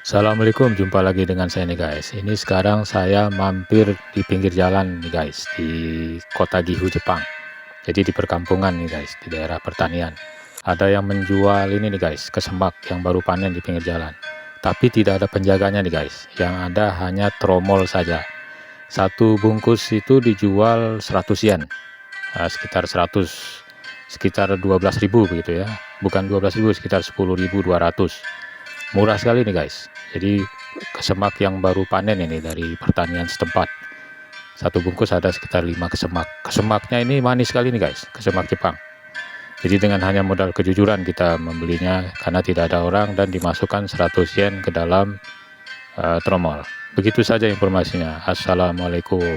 Assalamualaikum, jumpa lagi dengan saya nih guys. Ini sekarang saya mampir di pinggir jalan nih guys, di kota Gifu Jepang. Jadi di perkampungan nih guys, di daerah pertanian. Ada yang menjual ini nih guys, kesemak yang baru panen di pinggir jalan. Tapi tidak ada penjaganya nih guys, yang ada hanya tromol saja. Satu bungkus itu dijual 100 yen, sekitar 12.000 begitu ya. Bukan 12.000, sekitar 10.200. Murah sekali nih guys. Jadi kesemak yang baru panen ini dari pertanian setempat. Satu bungkus ada sekitar 5 kesemak. Kesemaknya ini manis sekali nih guys, kesemak Jepang. Jadi dengan hanya modal kejujuran kita membelinya karena tidak ada orang, dan dimasukkan 100 yen ke dalam tromol. Begitu saja informasinya. Assalamualaikum.